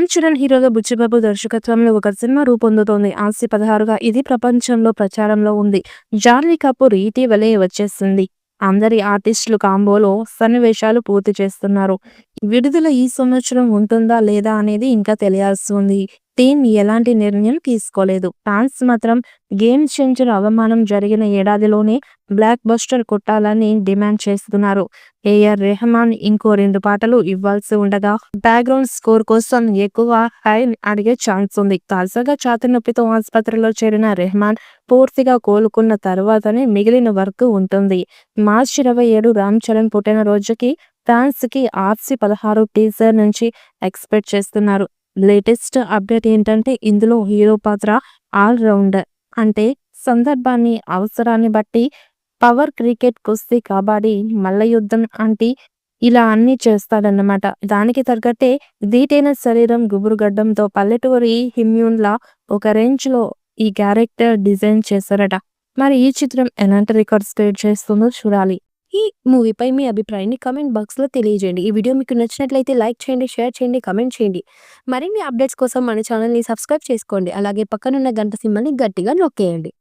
రామ్ చరణ్ హీరోగా బుచ్చిబాబు దర్శకత్వంలో ఒక సినిమా రూపొందుతోంది. ఆసి 16గా ఇది ప్రపంచంలో ప్రచారంలో ఉంది. జాన్వీ కపూర్ ఇటీవలే వచ్చేసింది. అందరి ఆర్టిస్టులు కాంబోలో సన్నివేశాలు పూర్తి చేస్తున్నారు. విడుదల ఈ సంవత్సరం ఉంటుందా లేదా అనేది ఇంకా తెలియాల్సి ఉంది. టీమ్ ఎలాంటి నిర్ణయం తీసుకోలేదు. ఫ్యాన్స్ మాత్రం గేమ్ చేంజర్ అవమానం జరిగిన ఏడాదిలోనే బ్లాక్ బస్టర్ కొట్టాలని డిమాండ్ చేస్తున్నారు. ఏఆర్ రెహమాన్ ఇంకో 2 పాటలు ఇవ్వాల్సి ఉండగా బ్యాక్గ్రౌండ్ స్కోర్ కోసం ఎక్కువ హై అడిగే ఛాన్స్ ఉంది. తాజాగా ఛాతీ నొప్పితో ఆసుపత్రిలో చేరిన రెహమాన్ పూర్తిగా కోలుకున్న తర్వాతనే మిగిలిన వర్క్ ఉంటుంది. మార్చి 27 రామ్ చరణ్ పుట్టినరోజుకి ఫ్యాన్స్ కి ఆర్సీ 16 టీజర్ నుంచి ఎక్స్పెక్ట్ చేస్తున్నారు. లేటెస్ట్ అప్డేట్ ఏంటంటే ఇందులో హీరో పాత్ర ఆల్ రౌండర్. అంటే సందర్భాన్ని, అవసరాన్ని బట్టి పవర్, క్రికెట్, కుస్తీ, కబడ్డీ, మల్లయుద్ధం అంటే ఇలా అన్నీ చేస్తాడన్నమాట. దానికి తగ్గట్టే దీటైన శరీరం, గుబురుగడ్డంతో పల్లెటూరి ఇమ్యూన్లా ఒక రేంజ్లో ఈ క్యారెక్టర్ డిజైన్ చేశారట. మరి ఈ చిత్రం ఎలాంటి రికార్డ్స్ క్రియేట్ చేస్తుందో చూడాలి. ఈ మూవీపై మీ అభిప్రాయాన్ని కామెంట్ బాక్స్లో తెలియజేయండి. ఈ వీడియో మీకు నచ్చినట్లయితే లైక్ చేయండి, షేర్ చేయండి, కామెంట్ చేయండి. మరిన్ని అప్డేట్స్ కోసం మన ఛానల్ని సబ్స్క్రైబ్ చేసుకోండి. అలాగే పక్కనున్న గంట సింబల్ని గట్టిగా నొక్కేయండి.